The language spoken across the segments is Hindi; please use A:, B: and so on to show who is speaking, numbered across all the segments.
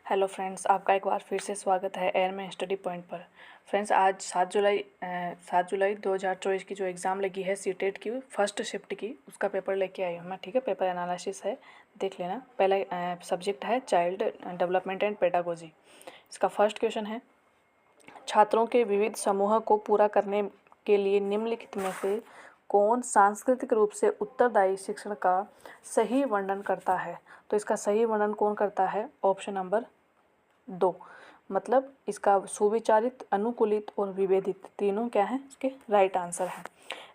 A: हेलो फ्रेंड्स, आपका एक बार फिर से स्वागत है एयरमैन स्टडी पॉइंट पर। फ्रेंड्स, आज 7 जुलाई 2024 की जो एग्ज़ाम लगी है सीटेट की फर्स्ट शिफ्ट की, उसका पेपर लेके आई हूँ मैं। ठीक है, पेपर एनालिसिस है, देख लेना। पहला सब्जेक्ट है चाइल्ड डेवलपमेंट एंड पेडागोजी। इसका फर्स्ट क्वेश्चन है, छात्रों के विविध समूह को पूरा करने के लिए निम्नलिखित में से कौन सांस्कृतिक रूप से उत्तरदायी शिक्षण का सही वर्णन करता है। तो इसका सही वर्णन कौन करता है? Option number 2। मतलब इसका सुविचारित, अनुकूलित और विभेदित तीनों क्या है, इसके राइट आंसर है।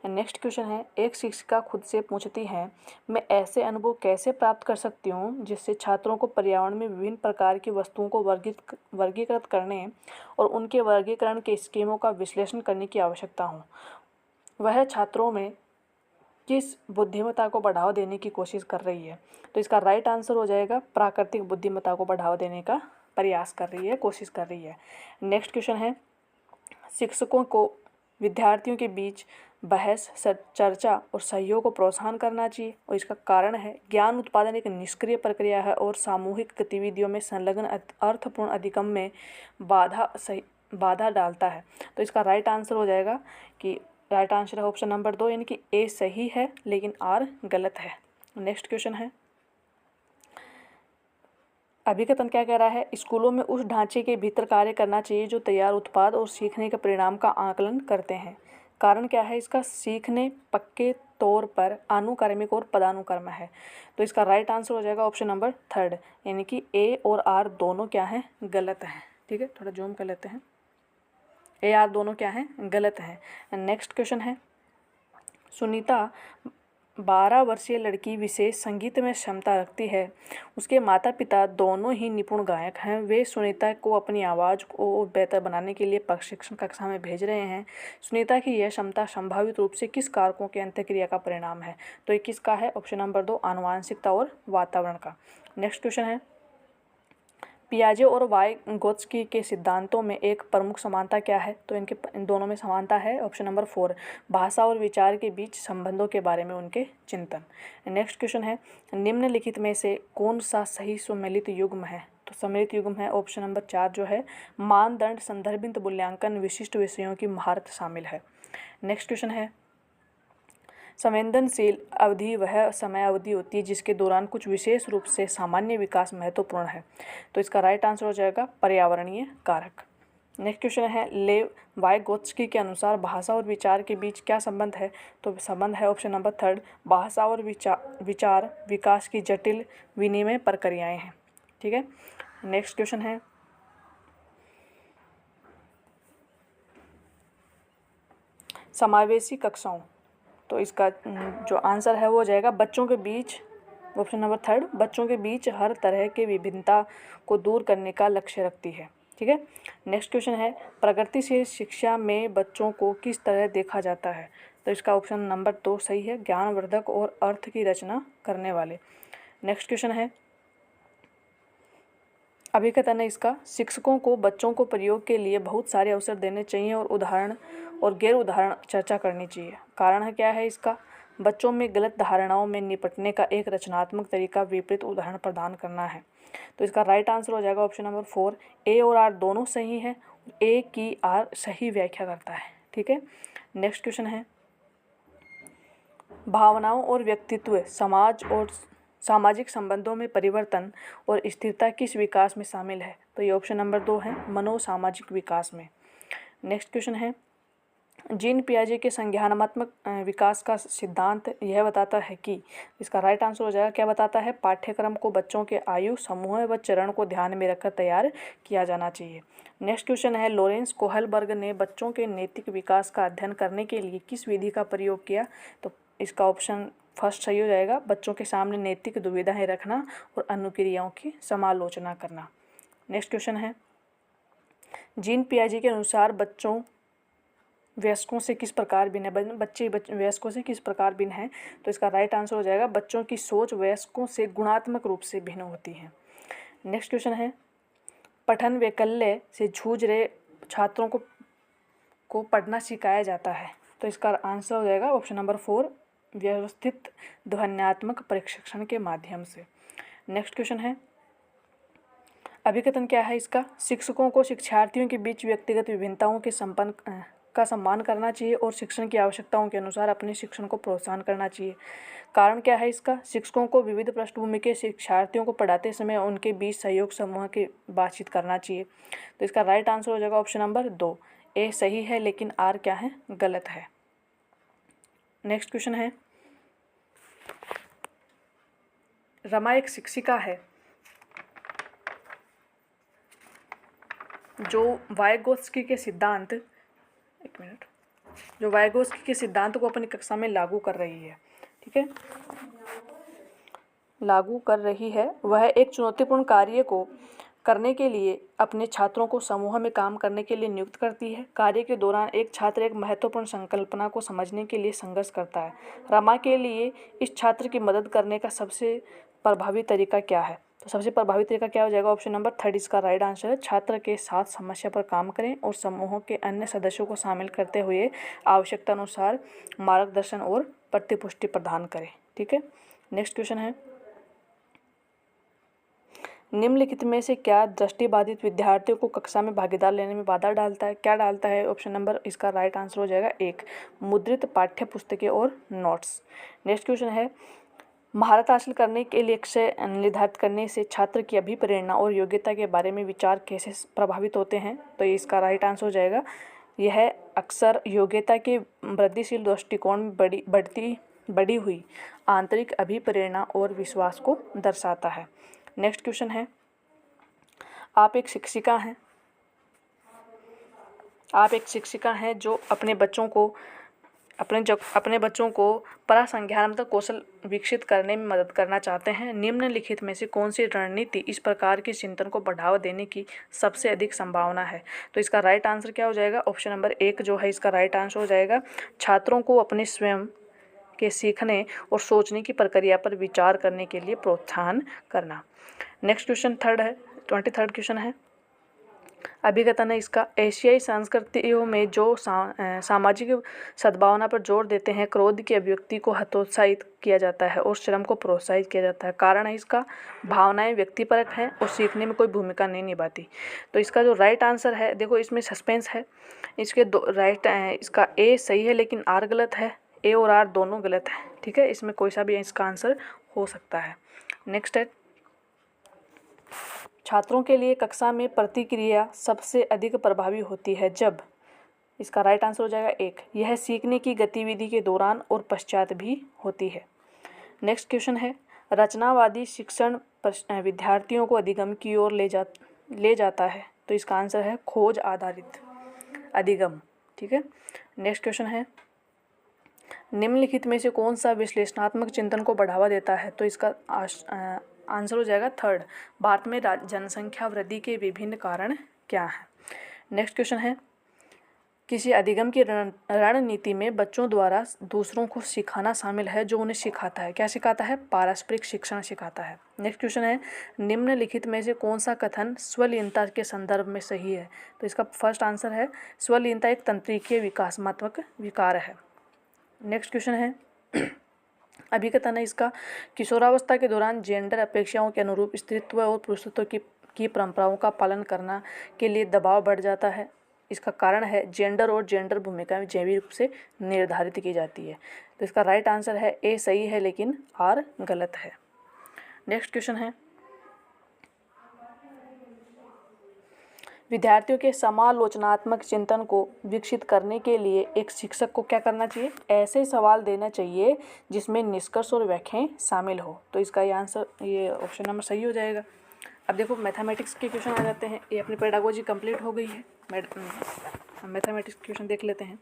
A: नेक्स्ट क्वेश्चन है, एक शिक्षिका खुद से पूछती है, मैं ऐसे अनुभव कैसे प्राप्त कर सकती हूँ जिससे छात्रों को पर्यावरण में विभिन्न प्रकार की वस्तुओं को वर्गीकृत करने और उनके वर्गीकरण के स्कीमों का विश्लेषण करने की आवश्यकता हो। वह छात्रों में किस बुद्धिमत्ता को बढ़ावा देने की कोशिश कर रही है? तो इसका राइट आंसर हो जाएगा प्राकृतिक बुद्धिमत्ता को बढ़ावा देने का प्रयास कर रही है, कोशिश कर रही है। नेक्स्ट क्वेश्चन है, शिक्षकों को विद्यार्थियों के बीच बहस, चर्चा और सहयोग को प्रोत्साहन करना चाहिए और इसका कारण है ज्ञान उत्पादन एक निष्क्रिय प्रक्रिया है और सामूहिक गतिविधियों में संलग्न अर्थपूर्ण अधिगम में बाधा डालता है। तो इसका राइट आंसर हो जाएगा कि राइट आंसर है ऑप्शन नंबर 2, यानी कि ए सही है लेकिन आर गलत है। नेक्स्ट क्वेश्चन है, अभिकथन क्या कह रहा है? स्कूलों में उस ढांचे के भीतर कार्य करना चाहिए जो तैयार उत्पाद और सीखने के परिणाम का आकलन करते हैं। कारण क्या है इसका? सीखने पक्के तौर पर अनुक्रमिक और पदानुक्रम है। तो इसका राइट आंसर हो जाएगा ऑप्शन नंबर 3, यानी कि ए और आर दोनों क्या हैं? गलत हैं। ठीक है, थोड़ा जूम कर लेते हैं। ए आर दोनों क्या हैं? गलत हैं। नेक्स्ट क्वेश्चन है, सुनीता 12 वर्षीय लड़की विशेष संगीत में क्षमता रखती है। उसके माता पिता दोनों ही निपुण गायक हैं। वे सुनीता को अपनी आवाज़ को बेहतर बनाने के लिए प्रशिक्षण कक्षा में भेज रहे हैं। सुनीता की यह क्षमता संभावित रूप से किस कारकों के अंतःक्रिया का परिणाम है? तो ये किसका है? ऑप्शन नंबर 2, आनुवांशिकता और वातावरण का। नेक्स्ट क्वेश्चन है, पियाजे और वाइगोत्स्की के सिद्धांतों में एक प्रमुख समानता क्या है? तो इन दोनों में समानता है ऑप्शन नंबर 4, भाषा और विचार के बीच संबंधों के बारे में उनके चिंतन। नेक्स्ट क्वेश्चन है, निम्नलिखित में से कौन सा सही सम्मिलित युग्म है? तो सम्मिलित युग्म है ऑप्शन नंबर 4 जो है, मानदंड, संदर्भित मूल्यांकन, विशिष्ट विषयों की महारत शामिल है। नेक्स्ट क्वेश्चन है, संवेदनशील अवधि वह समय अवधि होती है जिसके दौरान कुछ विशेष रूप से सामान्य विकास महत्वपूर्ण है। तो इसका राइट आंसर हो जाएगा पर्यावरणीय कारक। नेक्स्ट क्वेश्चन है, लेव वाइगोत्स्की के अनुसार भाषा और विचार के बीच क्या संबंध है? तो संबंध है ऑप्शन नंबर 3, भाषा और विचार विकास की जटिल विनिमय प्रक्रियाएं हैं। ठीक है। नेक्स्ट क्वेश्चन है, समावेशी कक्षाओं। तो इसका जो आंसर है वो हो जाएगा बच्चों के बीच, ऑप्शन नंबर 3, बच्चों के बीच हर तरह के विभिन्नता को दूर करने का लक्ष्य रखती है। ठीक है। नेक्स्ट क्वेश्चन है, प्रगतिशील शिक्षा में बच्चों को किस तरह देखा जाता है? तो इसका ऑप्शन नंबर 2 सही है, ज्ञानवर्धक और अर्थ की रचना करने वाले। नेक्स्ट क्वेश्चन है, अभिकथन है इसका, शिक्षकों को बच्चों को प्रयोग के लिए बहुत सारे अवसर देने चाहिए और उदाहरण और गैर उदाहरण चर्चा करनी चाहिए। कारण है क्या है इसका? बच्चों में गलत धारणाओं में निपटने का एक रचनात्मक तरीका विपरीत उदाहरण प्रदान करना है। तो इसका राइट आंसर हो जाएगा ऑप्शन नंबर 4, ए और आर दोनों सही है, ए की आर सही व्याख्या करता है। ठीक है। नेक्स्ट क्वेश्चन है, भावनाओं और व्यक्तित्व, समाज और सामाजिक संबंधों में परिवर्तन और स्थिरता किस विकास में शामिल है? तो ये ऑप्शन नंबर 2 है, मनोसामाजिक विकास में। नेक्स्ट क्वेश्चन है, जीन पियाजे के संज्ञानात्मक विकास का सिद्धांत यह बताता है कि, इसका राइट आंसर हो जाएगा क्या बताता है? पाठ्यक्रम को बच्चों के आयु समूह व चरण को ध्यान में रखकर तैयार किया जाना चाहिए। नेक्स्ट क्वेश्चन है, लॉरेंस कोहलबर्ग ने बच्चों के नैतिक विकास का अध्ययन करने के लिए किस विधि का प्रयोग किया? तो इसका ऑप्शन फर्स्ट सही हो जाएगा, बच्चों के सामने नैतिक दुविधाएं रखना और अनुक्रियाओं की समालोचना करना। नेक्स्ट क्वेश्चन है, जीन पियाजे के अनुसार बच्चों वयस्कों से किस प्रकार भिन्न है? बच्चे वयस्कों से किस प्रकार भिन्न है? तो इसका राइट आंसर हो जाएगा, बच्चों की सोच वयस्कों से गुणात्मक रूप से भिन्न होती है। नेक्स्ट क्वेश्चन है, पठन वैकल्य से जूझ रहे छात्रों को पढ़ना सिखाया जाता है। तो इसका आंसर हो जाएगा ऑप्शन नंबर 4, व्यवस्थित ध्वन्यात्मक प्रशिक्षण के माध्यम से। नेक्स्ट क्वेश्चन है, अभिकथन क्या है इसका? शिक्षकों को शिक्षार्थियों के बीच व्यक्तिगत विभिन्नताओं के संपन्न का सम्मान करना चाहिए और शिक्षण की आवश्यकताओं के अनुसार अपने शिक्षण को प्रोत्साहन करना चाहिए। कारण क्या है इसका? शिक्षकों को विविध पृष्ठभूमि के शिक्षार्थियों को पढ़ाते समय उनके बीच सहयोग समूह की बातचीत करना चाहिए। तो इसका राइट आंसर हो जाएगा ऑप्शन नंबर 2। ए सही है लेकिन आर क्या है? गलत है। नेक्स्ट क्वेश्चन है, रमा एक शिक्षिका है जो वाइगोत्स्की के सिद्धांत को अपनी कक्षा में लागू कर रही है। ठीक है, लागू कर रही है। वह एक चुनौतीपूर्ण कार्य को करने के लिए अपने छात्रों को समूह में काम करने के लिए नियुक्त करती है। कार्य के दौरान एक छात्र एक महत्वपूर्ण संकल्पना को समझने के लिए संघर्ष करता है। रमा के लिए इस छात्र की मदद करने का सबसे प्रभावी तरीका क्या है? तो सबसे प्रभावी तरीका क्या हो जाएगा? ऑप्शन नंबर 3 इसका राइट आंसर है। छात्र के साथ समस्या पर काम करें और समूह के अन्य सदस्यों को शामिल करते हुए आवश्यकता अनुसार मार्गदर्शन और प्रतिपुष्टि प्रदान करें। ठीक है, नेक्स्ट क्वेश्चन है, निम्नलिखित में से क्या दृष्टिबाधित विद्यार्थियों को कक्षा में भागीदार लेने में बाधा डालता है? क्या डालता है? ऑप्शन नंबर इसका राइट आंसर हो जाएगा 1, मुद्रित पाठ्य पुस्तकें और नोट्स। नेक्स्ट क्वेश्चन है, महारत हासिल करने के लक्ष्य निर्धारित करने से छात्र की अभिप्रेरणा और योग्यता के बारे में विचार कैसे प्रभावित होते हैं? तो इसका राइट आंसर हो जाएगा, यह अक्सर योग्यता के वृद्धिशील दृष्टिकोण में बढ़ी हुई आंतरिक अभिप्रेरणा और विश्वास को दर्शाता है। नेक्स्ट क्वेश्चन है, आप एक शिक्षिका हैं जो अपने बच्चों को परासंज्ञानात्मक कौशल विकसित करने में मदद करना चाहते हैं। निम्नलिखित में से कौन सी रणनीति इस प्रकार के चिंतन को बढ़ावा देने की सबसे अधिक संभावना है? तो इसका राइट आंसर क्या हो जाएगा? ऑप्शन नंबर 1 जो है इसका राइट आंसर हो जाएगा, छात्रों को अपने स्वयं के सीखने और सोचने की प्रक्रिया पर विचार करने के लिए प्रोत्साहन करना। नेक्स्ट क्वेश्चन 23rd क्वेश्चन है, अभिकथन है इसका, एशियाई संस्कृतियों में जो सामाजिक सद्भावना पर जोर देते हैं, क्रोध की अभिव्यक्ति को हतोत्साहित किया जाता है और श्रम को प्रोत्साहित किया जाता है। कारण है इसका, भावनाएं व्यक्तिपरक हैं और सीखने में कोई भूमिका नहीं निभाती। तो इसका जो राइट आंसर है, देखो इसमें सस्पेंस है, इसके दो राइट इसका ए सही है लेकिन आर गलत है। ए और आर दोनों गलत है। ठीक है, इसमें कोई सा भी इसका आंसर हो सकता है। नेक्स्ट है, छात्रों के लिए कक्षा में प्रतिक्रिया सबसे अधिक प्रभावी होती है जब, इसका राइट आंसर हो जाएगा 1, यह सीखने की गतिविधि के दौरान और पश्चात भी होती है। नेक्स्ट क्वेश्चन है, रचनावादी शिक्षण विद्यार्थियों को अधिगम की ओर ले जाता है। तो इसका आंसर है खोज आधारित अधिगम। ठीक है, नेक्स्ट क्वेश्चन है, निम्नलिखित में से कौन सा विश्लेषणात्मक चिंतन को बढ़ावा देता है? तो इसका आंसर हो जाएगा 3, भारत में जनसंख्या वृद्धि के विभिन्न कारण क्या हैं? नेक्स्ट क्वेश्चन है, किसी अधिगम की रणनीति में बच्चों द्वारा दूसरों को सिखाना शामिल है जो उन्हें सिखाता है। क्या सिखाता है? पारस्परिक शिक्षण सिखाता है। नेक्स्ट क्वेश्चन है, निम्नलिखित में से कौन सा कथन स्वलीनता के संदर्भ में सही है? तो इसका फर्स्ट आंसर है, स्वलीनता एक तंत्रिकीय विकासात्मक विकार है। नेक्स्ट क्वेश्चन है, अभिकथन है इसका, किशोरावस्था के दौरान जेंडर अपेक्षाओं के अनुरूप स्त्रीत्व और पुरुषत्व की परंपराओं का पालन करना के लिए दबाव बढ़ जाता है। इसका कारण है, जेंडर और जेंडर भूमिकाएं जैविक रूप से निर्धारित की जाती है। तो इसका राइट आंसर है ए सही है लेकिन आर गलत है। नेक्स्ट क्वेश्चन है, विद्यार्थियों के समालोचनात्मक चिंतन को विकसित करने के लिए एक शिक्षक को क्या करना चाहिए? ऐसे सवाल देना चाहिए जिसमें निष्कर्ष और व्याख्याएं शामिल हो। तो इसका ये ऑप्शन नंबर सही हो जाएगा। अब देखो मैथमेटिक्स के क्वेश्चन आ जाते हैं। ये अपनी पेडागोजी कंप्लीट हो गई है। मैथमेटिक्स क्वेश्चन देख लेते हैं।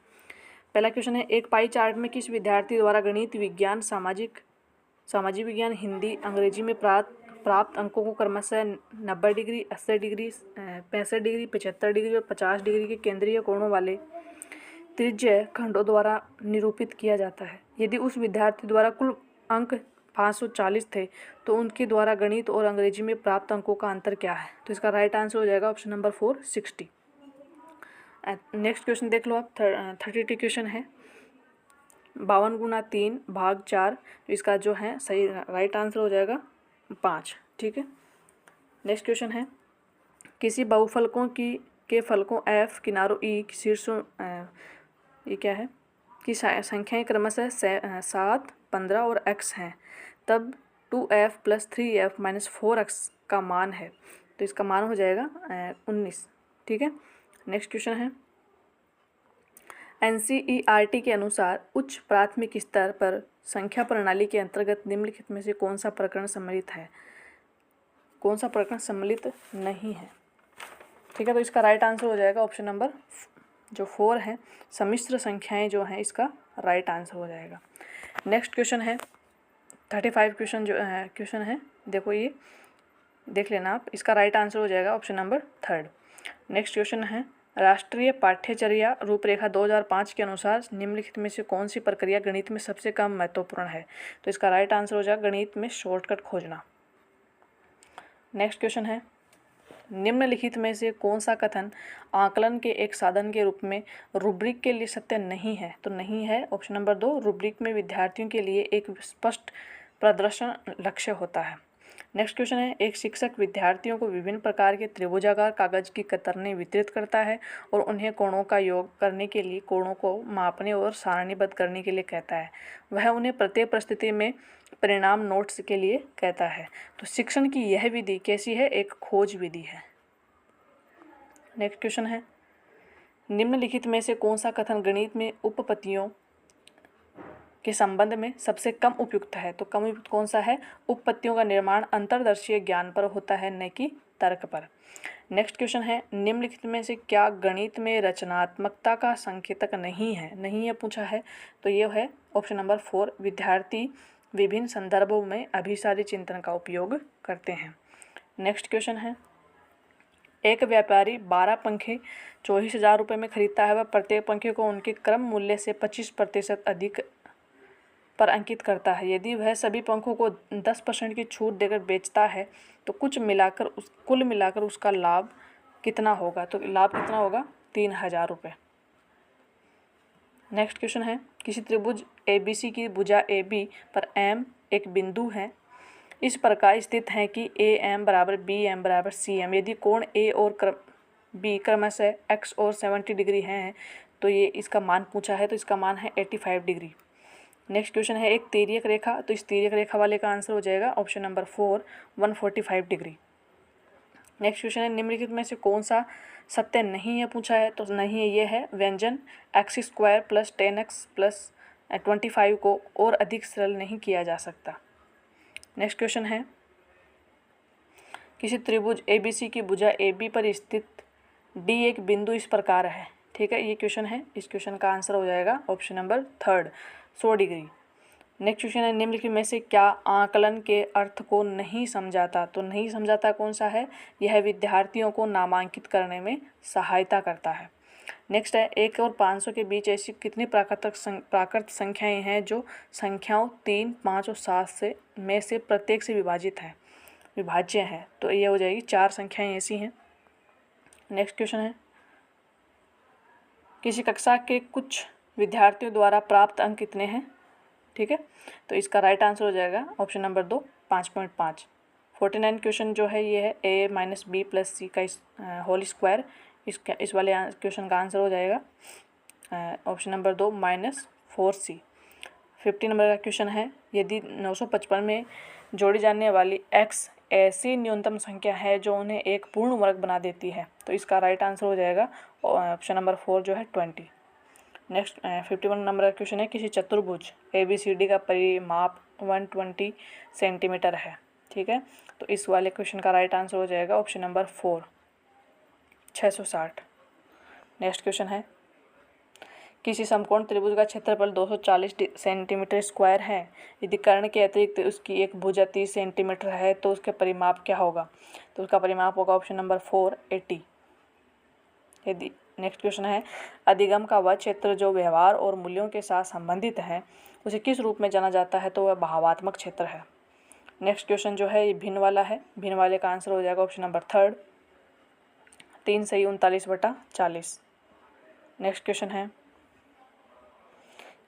A: पहला क्वेश्चन है, एक पाई चार्ट में किस विद्यार्थी द्वारा गणित, विज्ञान, सामाजिक विज्ञान, हिंदी, अंग्रेजी में प्राप्त अंकों को क्रमशः 90 डिग्री, 80 डिग्री, 65 डिग्री, 75 डिग्री और 50 डिग्री के केंद्रीय कोणों वाले त्रिज्य खंडों द्वारा निरूपित किया जाता है? यदि उस विद्यार्थी द्वारा कुल अंक 540 थे तो उनके द्वारा गणित और अंग्रेजी में प्राप्त अंकों का अंतर क्या है? तो इसका राइट आंसर हो जाएगा ऑप्शन नंबर 4, 60। नेक्स्ट क्वेश्चन देख लो आप। 32 क्वेश्चन है, 52 गुना 3 भाग 4। तो इसका जो है सही राइट आंसर हो जाएगा 5। ठीक है, नेक्स्ट क्वेश्चन है, किसी बहुफलकों के फलकों f किनारों e शीर्षों ये क्या है कि संख्याएं क्रमशः 7, 15 और x हैं, तब 2f + 3f - 4x का मान है। तो इसका मान हो जाएगा 19। ठीक है। नेक्स्ट क्वेश्चन है, NCERT के अनुसार उच्च प्राथमिक स्तर पर संख्या प्रणाली के अंतर्गत निम्नलिखित में से कौन सा प्रकरण सम्मिलित है, कौन सा प्रकरण सम्मिलित नहीं है। ठीक है, तो इसका राइट आंसर हो जाएगा ऑप्शन नंबर जो 4 है, सम्मिश्र संख्याएं जो हैं, इसका राइट आंसर हो जाएगा। नेक्स्ट क्वेश्चन है 35 क्वेश्चन है, देखो ये देख लेना आप, इसका राइट आंसर हो जाएगा ऑप्शन नंबर 3। नेक्स्ट क्वेश्चन है, राष्ट्रीय पाठ्यचर्या रूपरेखा 2005 के अनुसार निम्नलिखित में से कौन सी प्रक्रिया गणित में सबसे कम महत्वपूर्ण है। तो इसका राइट आंसर हो जाएगा गणित में शॉर्टकट खोजना। नेक्स्ट क्वेश्चन है, निम्नलिखित में से कौन सा कथन आकलन के एक साधन के रूप में रूब्रिक के लिए सत्य नहीं है। तो नहीं है ऑप्शन नंबर 2, रूब्रिक में विद्यार्थियों के लिए एक स्पष्ट प्रदर्शन लक्ष्य होता है। नेक्स्ट क्वेश्चन है, एक शिक्षक विद्यार्थियों को विभिन्न प्रकार के त्रिभुजाकार कागज की कतरनें वितरित करता है और उन्हें कोणों का योग करने के लिए, कोणों को मापने और सारणीबद्ध करने के लिए कहता है। वह उन्हें प्रत्येक परिस्थिति में परिणाम नोट्स के लिए कहता है। तो शिक्षण की यह विधि कैसी है, एक खोज विधि है। नेक्स्ट क्वेश्चन है, निम्नलिखित में से कौन सा कथन गणित में उपपत्तियों के संबंध में सबसे कम उपयुक्त है। तो कम उपयुक्त कौन सा है, उपपत्तियों का निर्माण अंतर्दर्शीय ज्ञान पर होता है, न कि तर्क पर। नेक्स्ट क्वेश्चन है, निम्नलिखित में से क्या गणित में रचनात्मकता का संकेतक नहीं है, नहीं है पूछा है। तो ये है ऑप्शन नंबर 4, विद्यार्थी विभिन्न संदर्भों में अभिसारी चिंतन का उपयोग करते हैं। नेक्स्ट क्वेश्चन है, एक व्यापारी 12 पंखे 24,000 रुपये में खरीदता है। वह प्रत्येक पंखे को उनके क्रम मूल्य से 25% अधिक पर अंकित करता है। यदि वह सभी पंखों को 10% की छूट देकर बेचता है तो कुल मिलाकर उसका लाभ कितना होगा। तो लाभ कितना होगा, 3,000 रुपये। नेक्स्ट क्वेश्चन है, किसी त्रिभुज ABC की भुजा AB पर M एक बिंदु है, इस प्रकार स्थित है कि AM = BM = CM। यदि कोण A और B क्रमशः x और 70 डिग्री हैं, तो ये इसका मान पूछा है। तो इसका मान है 85 डिग्री। नेक्स्ट क्वेश्चन है, एक तिर्यक रेखा, तो इस तिर्यक रेखा वाले का आंसर हो जाएगा option number 4, 145 degree. Next question है, निम्नलिखित में से कौन सा सत्य नहीं है पूछा है। तो नहीं है, ये है व्यंजन x² + 10x + 25 को और अधिक सरल नहीं किया जा सकता। नेक्स्ट क्वेश्चन है, किसी त्रिभुज ABC की भुजा AB पर स्थित D एक बिंदु इस प्रकार है। ठीक है, ये क्वेश्चन है, इस क्वेश्चन का आंसर हो जाएगा option number 3, 100 degree. Next question है, निम्नलिखित में से क्या आकलन के अर्थ को नहीं समझाता। तो नहीं समझाता कौन सा है, यह विद्यार्थियों को नामांकित करने में सहायता करता है। नेक्स्ट है, 1 और 500 के बीच ऐसी कितनी प्राकृत संख्याएं हैं जो संख्याओं 3, 5 और 7 में से प्रत्येक से विभाज्य है। तो ये हो जाएगी 4 संख्याएं ऐसी हैं। नेक्स्ट क्वेश्चन है, किसी कक्षा के कुछ विद्यार्थियों द्वारा प्राप्त अंक कितने हैं। ठीक है, तो इसका राइट आंसर हो जाएगा ऑप्शन नंबर 2, 5.5। 49 क्वेश्चन जो है ये है A - B + C का होल स्क्वायर। इस वाले क्वेश्चन का आंसर हो जाएगा ऑप्शन नंबर 2, -4C। 50 नंबर का क्वेश्चन है, यदि 955 में जोड़ी जाने वाली x ऐसी न्यूनतम संख्या है जो उन्हें एक पूर्ण वर्ग बना देती है। तो इसका राइट आंसर हो जाएगा ऑप्शन नंबर 4 जो है 20। नेक्स्ट 51 नंबर का क्वेश्चन है, किसी चतुर्भुज ABCD का परिमाप 120 सेंटीमीटर है। ठीक है, तो इस वाले क्वेश्चन का राइट आंसर हो जाएगा ऑप्शन नंबर 4, 660। नेक्स्ट क्वेश्चन है, किसी समकोण त्रिभुज का क्षेत्रफल 240 सेंटीमीटर स्क्वायर है। यदि कर्ण के अतिरिक्त उसकी एक भुजा 30 सेंटीमीटर है तो उसके परिमाप क्या होगा। तो उसका परिमाप होगा ऑप्शन नंबर 4, 80। यदि नेक्स्ट क्वेश्चन है, अधिगम का वह क्षेत्र जो व्यवहार और मूल्यों के साथ संबंधित है उसे किस रूप में जाना जाता है। तो वह भावात्मक क्षेत्र है। नेक्स्ट क्वेश्चन जो है ये भिन्न वाला है। भिन्न वाले का आंसर हो जाएगा ऑप्शन नंबर 3, 3 सही 39/40। नेक्स्ट क्वेश्चन है,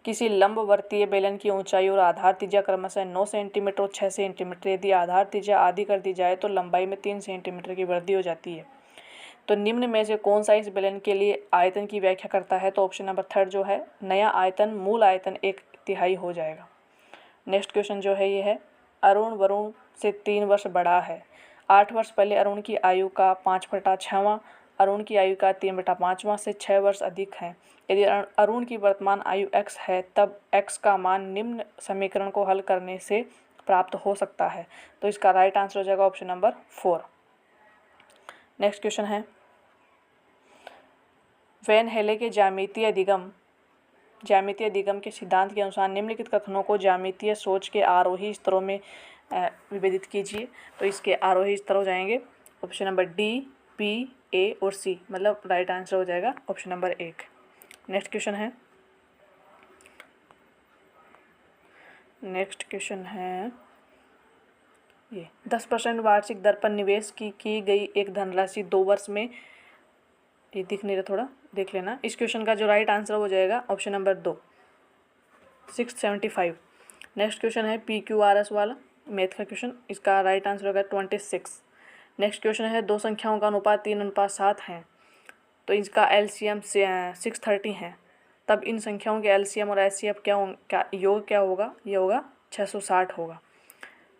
A: किसी लंबवर्तीय बेलन की ऊंचाई और आधार त्रिज्या क्रमशः 9 सेंटीमीटर और 6 सेंटीमीटर। यदि आधार त्रिज्या आधी कर दी जाए तो लंबाई में 3 सेंटीमीटर की वृद्धि हो जाती है। तो निम्न में से कौन सा इस बेलन के लिए आयतन की व्याख्या करता है? तो ऑप्शन नंबर थर्ड जो है, नया आयतन मूल आयतन 1/3 हो जाएगा। नेक्स्ट क्वेश्चन जो है ये है, अरुण वरुण से 3 वर्ष बड़ा है। 8 वर्ष पहले अरुण की आयु का 5/6वां अरुण की आयु का 3/5वां से 6 वर्ष अधिक है। यदि अरुण की वर्तमान आयु x है, तब x का मान निम्न समीकरण को हल करने से प्राप्त हो सकता है। तो इसका राइट आंसर हो जाएगा ऑप्शन नंबर 4। नेक्स्ट क्वेश्चन है, वैन हेले के ज्यामितीय अधिगम के सिद्धांत के अनुसार निम्नलिखित कथनों को ज्यामितीय सोच के आरोही स्तरों में विभेदित कीजिए। तो इसके आरोही स्तर हो जाएंगे ऑप्शन नंबर डी, पी, ए और सी, मतलब राइट आंसर हो जाएगा ऑप्शन नंबर 1। नेक्स्ट क्वेश्चन है ये, 10% वार्षिक दर पर निवेश की गई एक धनराशि 2 वर्ष में, ये दिख नहीं रहा, थोड़ा देख लेना। इस क्वेश्चन का जो राइट आंसर हो जाएगा ऑप्शन नंबर 2, 675। नेक्स्ट क्वेश्चन है PQRS वाला मैथ का क्वेश्चन, इसका राइट आंसर होगा 26। नेक्स्ट क्वेश्चन है, दो संख्याओं का अनुपात 3:7 है, तो इसका LCM 630 है, तब इन संख्याओं के LCM और HCF क्या योग क्या होगा? ये होगा 660 होगा।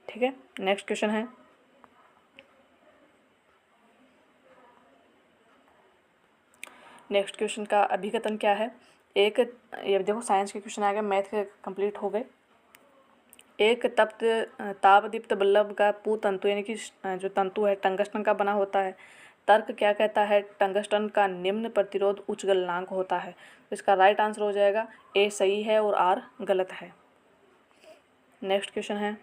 A: ठीक है। नेक्स्ट क्वेश्चन है, नेक्स्ट क्वेश्चन का अभिकथन क्या है? एक, ये देखो साइंस के क्वेश्चन आ गए, मैथ के कंप्लीट हो गए। एक तापदीप्त बल्ब का तंतु यानी कि जो तंतु है टंगस्टन का बना होता है। तर्क क्या कहता है? टंगस्टन का निम्न प्रतिरोध उच्च गलनांक होता है। तो इसका राइट आंसर हो जाएगा ए सही है और आर गलत है। नेक्स्ट क्वेश्चन है,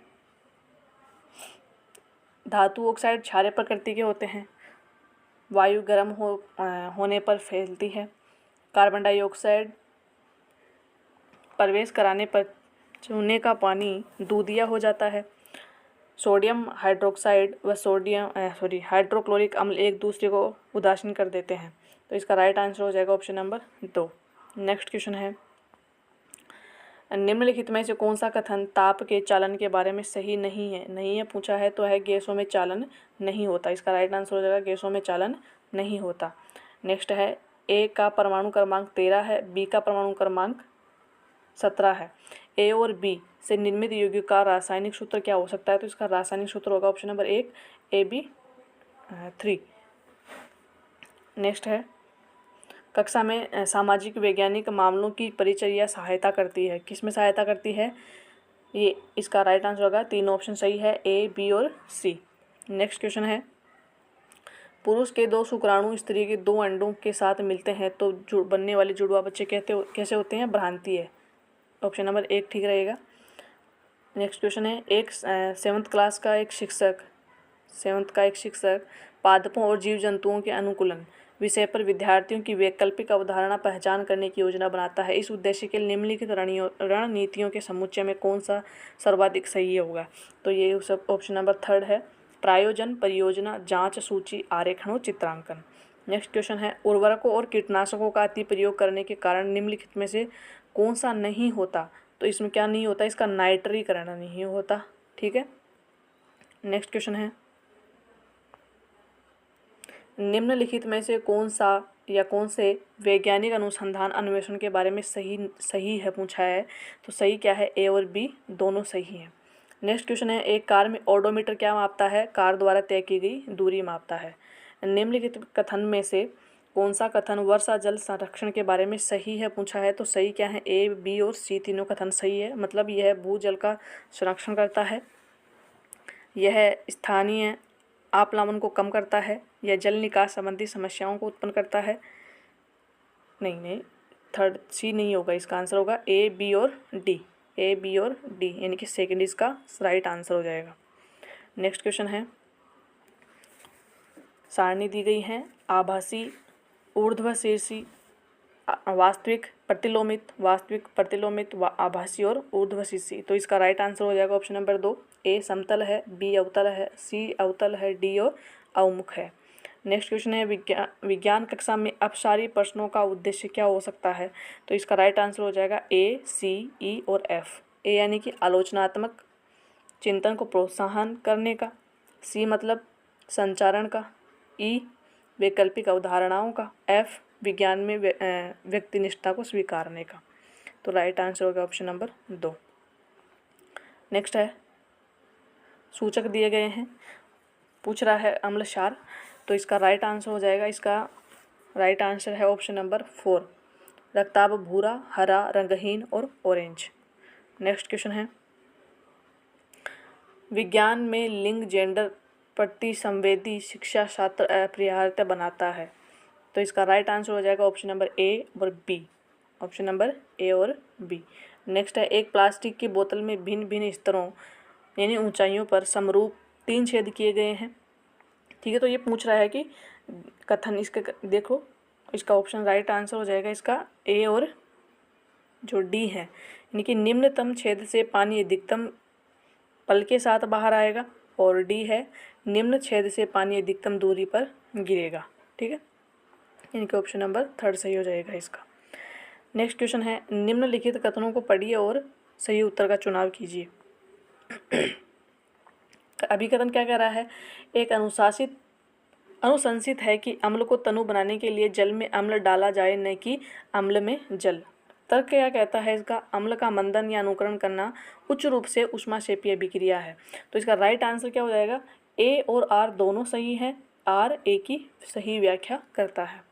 A: धातु ऑक्साइड क्षारीय प्रकृति के होते हैं, वायु गर्म होने पर फैलती है। कार्बन डाइऑक्साइड प्रवेश कराने पर चूने का पानी दूधिया हो जाता है। सोडियम हाइड्रोक्साइड व हाइड्रोक्लोरिक अम्ल एक दूसरे को उदासीन कर देते हैं। तो इसका राइट आंसर हो जाएगा ऑप्शन नंबर 2। नेक्स्ट क्वेश्चन है, निम्नलिखित में से कौन सा कथन ताप के चालन के बारे में सही नहीं है पूछा है, तो है गैसों में चालन नहीं होता। इसका राइट आंसर हो जाएगा गैसों में चालन नहीं होता। नेक्स्ट है, ए का परमाणु क्रमांक 13 है, बी का परमाणु क्रमांक 17 है। ए और बी से निर्मित यौगिक का रासायनिक सूत्र क्या हो सकता है? तो इसका रासायनिक सूत्र होगा ऑप्शन नंबर 1 AB3। नेक्स्ट है, कक्षा में सामाजिक वैज्ञानिक मामलों की परिचर्या सहायता करती है, किस में सहायता करती है? ये इसका राइट आंसर होगा, तीनों ऑप्शन सही है, ए, बी और सी। नेक्स्ट क्वेश्चन है, पुरुष के 2 शुक्राणु स्त्री के 2 अंडों के साथ मिलते हैं तो बनने वाले जुड़वा बच्चे कैसे होते हैं? भ्रांति है। ऑप्शन नंबर 1 ठीक रहेगा। नेक्स्ट क्वेश्चन है, एक 7th क्लास का एक शिक्षक पादपों और जीव जंतुओं के अनुकूलन विषय पर विद्यार्थियों की वैकल्पिक अवधारणा पहचान करने की योजना बनाता है। इस उद्देश्य के लिए निम्नलिखित रणनीतियों के समुच्चय में कौन सा सर्वाधिक सही होगा? तो ये सब ऑप्शन नंबर 3 है, प्रायोजन, परियोजना, जांच, सूची, आरेखन और चित्रांकन। नेक्स्ट क्वेश्चन है, उर्वरकों और कीटनाशकों का अति प्रयोग करने के कारण निम्नलिखित में से कौन सा नहीं होता? तो इसमें क्या नहीं होता? इसका नाइट्रीकरण नहीं होता। ठीक है। नेक्स्ट क्वेश्चन है, निम्नलिखित में से कौन से वैज्ञानिक अनुसंधान अन्वेषण के बारे में सही है पूछा है, तो सही क्या है? ए और बी दोनों सही हैं। नेक्स्ट क्वेश्चन है, एक कार में ओडोमीटर क्या मापता है? कार द्वारा तय की गई दूरी मापता है। निम्नलिखित कथन में से कौन सा कथन वर्षा जल संरक्षण के बारे में सही है पूछा है, तो सही क्या है? ए, बी और सी तीनों कथन सही है। मतलब यह भूजल का संरक्षण करता है, यह स्थानीय आप्लावन को कम करता है, यह जल निकास संबंधी समस्याओं को उत्पन्न करता है। नहीं, थर्ड सी नहीं होगा, इसका आंसर होगा ए, बी और डी। ए, बी और डी यानी कि सेकेंड इसका राइट आंसर हो जाएगा। नेक्स्ट क्वेश्चन है, सारणी दी गई है, आभासी, ऊर्ध्वशीर्षी, वास्तविक, प्रतिलोमित, आभासी और ऊर्ध्वशीर्षी। तो इसका राइट आंसर हो जाएगा ऑप्शन नंबर 2, ए समतल है, बी अवतल है, सी अवतल है, डी और अवमुख है। नेक्स्ट क्वेश्चन है, विज्ञान कक्षा में अपसारी प्रश्नों का उद्देश्य क्या हो सकता है? तो इसका राइट आंसर हो जाएगा ए, सी, ई और एफ। ए यानी कि आलोचनात्मक चिंतन को प्रोत्साहन करने का, सी मतलब संचारण का, ई वैकल्पिक अवधारणाओं का। एफ, विज्ञान में व्यक्तिनिष्ठता को स्वीकारने का। तो राइट आंसर होगा ऑप्शन नंबर 2। नेक्स्ट है, सूचक दिए गए हैं, पूछ रहा है अम्ल क्षार, तो इसका राइट आंसर हो जाएगा, इसका राइट आंसर है ऑप्शन नंबर 4, रक्ताभ भूरा, हरा, रंगहीन और ऑरेंज। नेक्स्ट क्वेश्चन है, विज्ञान में लिंग जेंडर प्रतिसंवेदी शिक्षा छात्र अपरिहार्य बनाता है, तो इसका राइट आंसर हो जाएगा ऑप्शन नंबर ए और बी। ऑप्शन नंबर ए और बी। नेक्स्ट है, एक प्लास्टिक की बोतल में भिन्न भिन्न स्तरों यानी ऊंचाइयों पर समरूप 3 छेद किए गए हैं। ठीक है, तो ये पूछ रहा है कि कथन इसके, देखो इसका ऑप्शन राइट आंसर हो जाएगा इसका ए और जो डी है, यानी कि निम्नतम छेद से पानी अधिकतम पल के साथ बाहर आएगा, और डी है निम्न छेद से पानी अधिकतम दूरी पर गिरेगा। ठीक है, यानी कि ऑप्शन नंबर 3 सही हो जाएगा इसका। नेक्स्ट क्वेश्चन है, निम्नलिखित कथनों को पढ़िए और सही उत्तर का चुनाव कीजिए। अभिकथन क्या कह रहा है, एक अनुशंसित है कि अम्ल को तनु बनाने के लिए जल में अम्ल डाला जाए, न कि अम्ल में जल। तर्क क्या कहता है इसका, अम्ल का मंदन या अनुकरण करना उच्च रूप से ऊष्माक्षेपीय अभिक्रिया है। तो इसका राइट आंसर क्या हो जाएगा, ए और आर दोनों सही हैं, आर ए की सही व्याख्या करता है।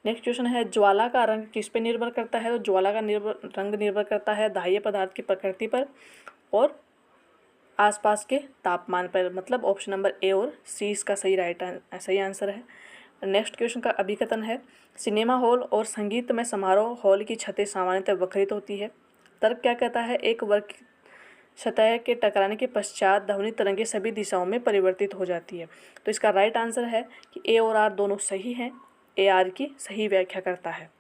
A: नेक्स्ट क्वेश्चन है, ज्वाला का रंग किस पे निर्भर करता है, तो ज्वाला का रंग निर्भर करता है दाह्य पदार्थ की प्रकृति पर और आसपास के तापमान पर, मतलब ऑप्शन नंबर ए और सी इसका सही आंसर है। नेक्स्ट क्वेश्चन का अभिकथन है, सिनेमा हॉल और संगीतमय समारोह हॉल की छतें सामान्यतः वक्रित होती है। तर्क क्या कहता है, एक वर्ग सतह के टकराने के पश्चात ध्वनि तरंगें सभी दिशाओं में परिवर्तित हो जाती है। तो इसका राइट आंसर है कि ए और आर दोनों सही हैं, ए आर की सही व्याख्या करता है।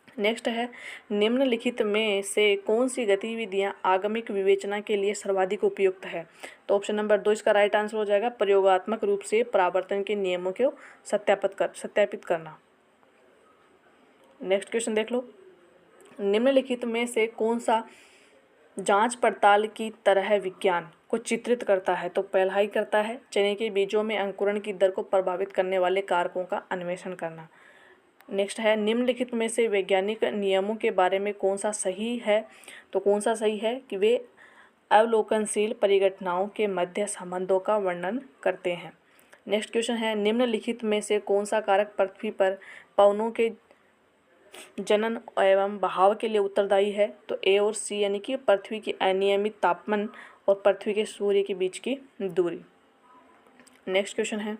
A: नेक्स्ट है, निम्नलिखित में से कौन सी गतिविधियां आगमिक विवेचना के लिए सर्वाधिक उपयुक्त है, तो ऑप्शन नंबर 2 इसका राइट आंसर हो जाएगा, प्रयोगात्मक रूप से परावर्तन के नियमों को सत्यापित करना। नेक्स्ट क्वेश्चन देख लो, निम्नलिखित में से कौन सा जांच पड़ताल की तरह विज्ञान को चित्रित करता है, तो पहला ही करता है चने के बीजों में अंकुरण की दर को प्रभावित करने वाले कारकों का अन्वेषण करना। नेक्स्ट है, निम्नलिखित में से वैज्ञानिक नियमों के बारे में कौन सा सही है, तो कौन सा सही है कि वे अवलोकनशील परिघटनाओं के मध्य संबंधों का वर्णन करते हैं। नेक्स्ट क्वेश्चन है, निम्नलिखित में से कौन सा कारक पृथ्वी पर पवनों के जनन एवं बहाव के लिए उत्तरदायी है, तो ए और सी, यानी कि पृथ्वी की अनियमित तापमान और पृथ्वी के सूर्य के बीच की दूरी। नेक्स्ट क्वेश्चन है,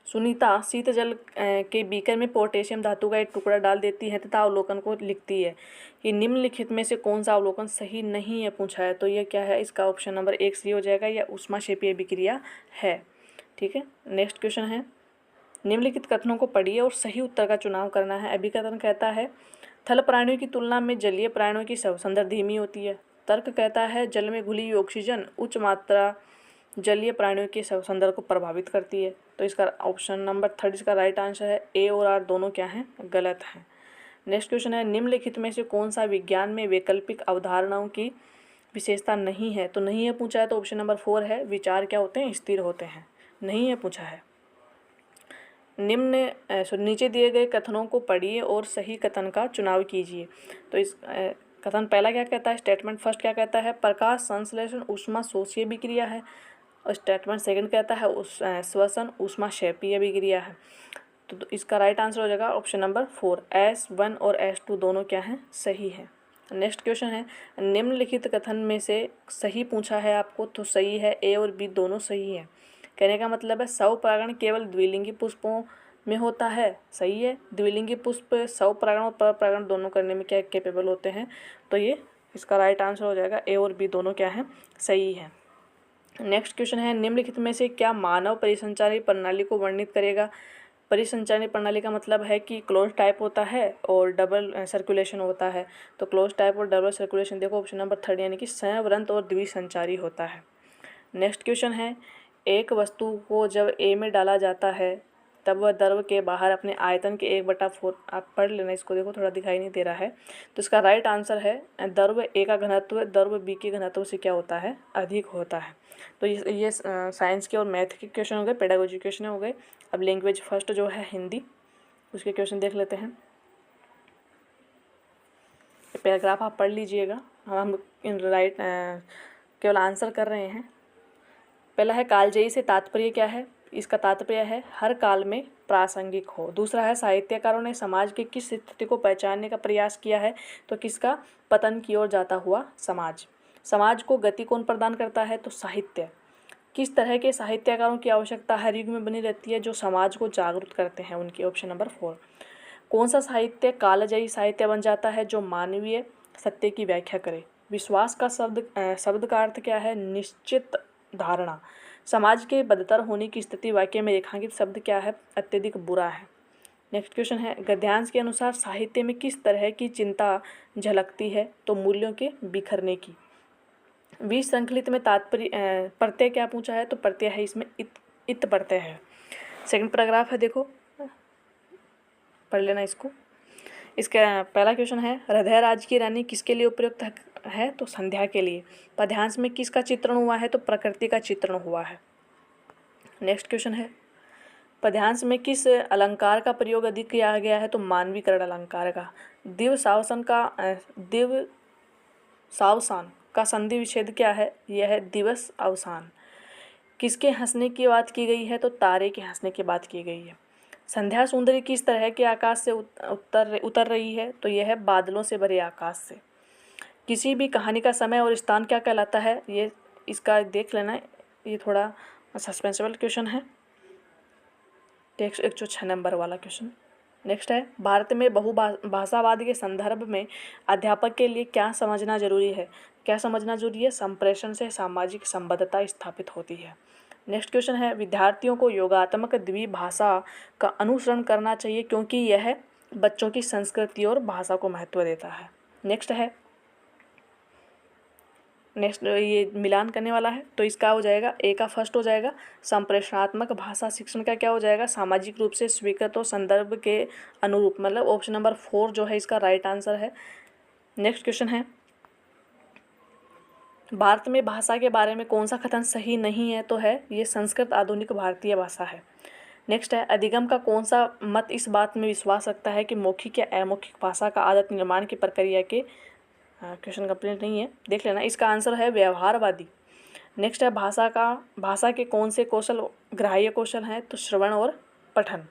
A: सुनीता शीतजल के बीकर में पोटेशियम धातु का एक टुकड़ा डाल देती है तथा अवलोकन को लिखती है कि निम्नलिखित में से कौन सा अवलोकन सही नहीं है पूछा है, तो यह क्या है, इसका ऑप्शन नंबर 1 सही हो जाएगा, यह ऊष्माक्षेपीय अभिक्रिया है। ठीक है, नेक्स्ट क्वेश्चन है, निम्नलिखित कथनों को पढ़िए और सही उत्तर का चुनाव करना है। अभिकथन कहता है, थल प्राणियों की तुलना में जलीय प्राणियों की श्वसन धीमी होती है। तर्क कहता है, जल में घुली हुई ऑक्सीजन उच्च मात्रा जलीय प्राणियों के श्वसन को प्रभावित करती है। तो इसका ऑप्शन नंबर 3 इसका राइट आंसर है, ए और आर दोनों क्या हैं, गलत हैं। नेक्स्ट क्वेश्चन है, निम्नलिखित में से कौन सा विज्ञान में वैकल्पिक अवधारणाओं की विशेषता नहीं है, तो नहीं है पूछा है, तो ऑप्शन नंबर 4 है, विचार क्या होते हैं, स्थिर होते हैं, नहीं है पूछा है। नीचे दिए गए कथनों को पढ़िए और सही कथन का चुनाव कीजिए। तो इस कथन पहला क्या कहता है, स्टेटमेंट फर्स्ट क्या कहता है, प्रकाश संश्लेषण ऊष्मा शोषीय अभिक्रिया है, और स्टेटमेंट सेकंड कहता है श्वसन ऊष्माक्षेपीय अभिक्रिया है। तो इसका राइट आंसर हो जाएगा ऑप्शन नंबर 4, S1 और S2 दोनों क्या हैं, सही है। नेक्स्ट क्वेश्चन है, निम्नलिखित कथन में से सही पूछा है आपको, तो सही है, ए और बी दोनों सही है। कहने का मतलब है स्वपरागण केवल द्विलिंगी पुष्पों में होता है, सही है। द्विलिंगी पुष्प स्वपरागण और परपरागण दोनों करने में क्या कैपेबल होते हैं, तो ये इसका राइट आंसर हो जाएगा, ए और बी दोनों क्या हैं, सही है। नेक्स्ट क्वेश्चन है, निम्नलिखित में से क्या मानव परिसंचारी प्रणाली को वर्णित करेगा। परिसंचारी प्रणाली का मतलब है कि क्लोज टाइप होता है और डबल सर्कुलेशन होता है। तो क्लोज टाइप और डबल सर्कुलेशन देखो ऑप्शन नंबर 3, यानी कि संवृत और द्विसंचारी होता है। नेक्स्ट क्वेश्चन है, एक वस्तु को जब ए में डाला जाता है तब वह द्रव के बाहर अपने आयतन के 1/4, आप पढ़ लेना इसको, देखो थोड़ा दिखाई नहीं दे रहा है। तो इसका राइट आंसर है द्रव ए का घनत्व द्रव बी के घनत्व से क्या होता है, अधिक होता है। तो ये साइंस के और मैथ के क्वेश्चन हो गए, पेडागोजी क्वेश्चन हो गए। अब लैंग्वेज फर्स्ट जो है हिंदी, उसके क्वेश्चन देख लेते हैं। पैराग्राफ आप पढ़ लीजिएगा, हम राइट केवल आंसर कर रहे हैं। पहला है कालजयी से तात्पर्य क्या है, इसका तात्पर्य है हर काल में प्रासंगिक हो। दूसरा है साहित्यकारों ने समाज की किस स्थिति को पहचानने का प्रयास किया है, तो किसका, पतन की ओर जाता हुआ समाज। समाज को गति कौन प्रदान करता है, तो साहित्य। किस तरह के साहित्यकारों की आवश्यकता हर युग में बनी रहती है, जो समाज को जागरूक करते हैं उनकी, ऑप्शन नंबर 4। कौन सा साहित्य कालजयी साहित्य बन जाता है, जो मानवीय सत्य की व्याख्या करे। विश्वास का शब्द का अर्थ क्या है, निश्चित धारणा। समाज के बदतर होने की स्थिति वाक्य में रेखांकित शब्द क्या है, अत्यधिक बुरा है। नेक्स्ट क्वेश्चन है गद्यांश के अनुसार साहित्य में किस तरह की चिंता झलकती है, तो मूल्यों के बिखरने की। विसंकलित में तात्पर्य प्रत्यय क्या पूछा है, तो प्रत्यय है इसमें इत प्रत्यय है। सेकंड पैराग्राफ है, देखो पढ़ लेना इसको। इसका पहला क्वेश्चन है हृदय राज की रानी किसके लिए उपयुक्त है, तो संध्या के लिए। पद्यांश में किसका चित्रण हुआ है, तो प्रकृति का चित्रण हुआ है। नेक्स्ट क्वेश्चन है पद्यांश में किस अलंकार का प्रयोग अधिक किया गया है, तो मानवीकरण अलंकार का। दिव सावसान का संधि विच्छेद क्या है, यह है दिवस अवसान। किसके हंसने की बात की गई है, तो तारे के हंसने की बात की गई है। संध्या सुंदरी किस तरह के आकाश से उतर रही है, तो यह है बादलों से भरे आकाश से। किसी भी कहानी का समय और स्थान क्या कहलाता है, ये इसका देख लेना, ये थोड़ा सस्पेंसिबल क्वेश्चन है, 106 नंबर वाला क्वेश्चन। नेक्स्ट है भारत में बहुभाषावाद के संदर्भ में अध्यापक के लिए क्या समझना जरूरी है, क्या समझना जरूरी है, संप्रेषण से सामाजिक संबद्धता स्थापित होती है। नेक्स्ट क्वेश्चन है विद्यार्थियों को योगात्मक द्विभाषा का अनुसरण करना चाहिए क्योंकि यह बच्चों की संस्कृति और भाषा को महत्व देता है। नेक्स्ट ये मिलान करने वाला है, तो इसका हो जाएगा ए का फर्स्ट हो जाएगा संप्रेषणात्मक भाषा शिक्षण का क्या हो जाएगा, सामाजिक रूप से स्वीकृत और संदर्भ के अनुरूप, मतलब ऑप्शन नंबर 4 जो है इसका राइट आंसर है। नेक्स्ट क्वेश्चन है भारत में भाषा के बारे में कौन सा कथन सही नहीं है, तो है ये संस्कृत आधुनिक भारतीय भाषा है। नेक्स्ट है अधिगम का कौन सा मत इस बात में विश्वास रखता है कि मौखिक या अमौखिक भाषा का आदत निर्माण की प्रक्रिया के क्वेश्चन कंप्लीट नहीं है, देख लेना, इसका आंसर है व्यवहारवादी। नेक्स्ट है भाषा के कौन से कौशल ग्राह्य कौशल हैं, तो श्रवण और पठन।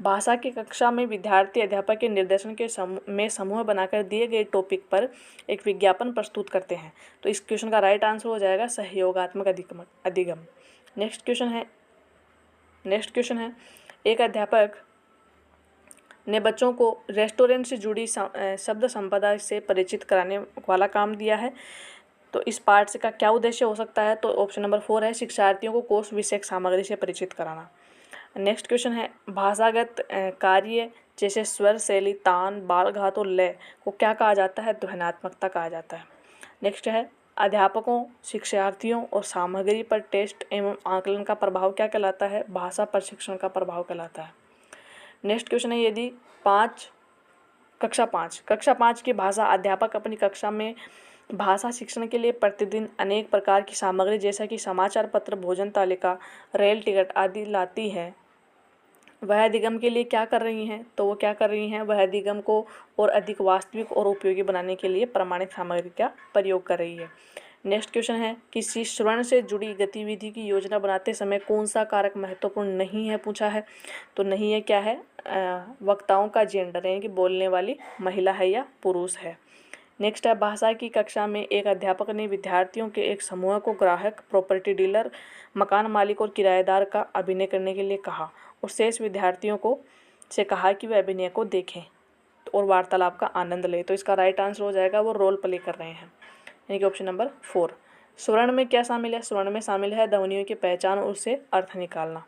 A: भाषा की कक्षा में विद्यार्थी अध्यापक के निर्देशन के समूह बनाकर दिए गए टॉपिक पर एक विज्ञापन प्रस्तुत करते हैं, तो इस क्वेश्चन का राइट आंसर हो जाएगा सहयोगात्मक अधिगम। नेक्स्ट क्वेश्चन है एक अध्यापक ने बच्चों को रेस्टोरेंट से जुड़ी शब्द संपदा से परिचित कराने वाला काम दिया है, तो इस पार्ट से का क्या उद्देश्य हो सकता है, तो ऑप्शन नंबर 4 है शिक्षार्थियों को कोर्स विषयक सामग्री से परिचित कराना। नेक्स्ट क्वेश्चन है भाषागत कार्य जैसे स्वर शैली तान बाल घात और लय को क्या कहा जाता है, ध्वन्यात्मकता कहा जाता है। नेक्स्ट है अध्यापकों शिक्षार्थियों और सामग्री पर टेस्ट एवं आकलन का प्रभाव क्या कहलाता है, भाषा प्रशिक्षण का प्रभाव कहलाता है। नेक्स्ट क्वेश्चन है यदि कक्षा पाँच की भाषा अध्यापक अपनी कक्षा में भाषा शिक्षण के लिए प्रतिदिन अनेक प्रकार की सामग्री जैसा कि समाचार पत्र भोजन तालिका रेल टिकट आदि लाती है, वह अधिगम के लिए क्या कर रही हैं, तो वो क्या कर रही हैं, वह अधिगम को और अधिक वास्तविक और उपयोगी बनाने के लिए प्रमाणित सामग्री का प्रयोग कर रही है। नेक्स्ट क्वेश्चन है किसी श्रवण से जुड़ी गतिविधि की योजना बनाते समय कौन सा कारक महत्वपूर्ण नहीं है पूछा है, तो नहीं है क्या है, वक्ताओं का जेंडर यानी कि बोलने वाली महिला है या पुरुष है। नेक्स्ट है भाषा की कक्षा में एक अध्यापक ने विद्यार्थियों के एक समूह को ग्राहक प्रॉपर्टी डीलर मकान मालिक और किराएदार का अभिनय करने के लिए कहा और शेष विद्यार्थियों को से कहा कि वे अभिनय को देखें और वार्तालाप का आनंद लें, तो इसका राइट आंसर हो जाएगा वो रोल प्ले कर रहे हैं, यानी कि ऑप्शन नंबर 4। स्वर्ण में क्या शामिल है, स्वर्ण में शामिल है ध्वनियों की पहचान और उससे अर्थ निकालना।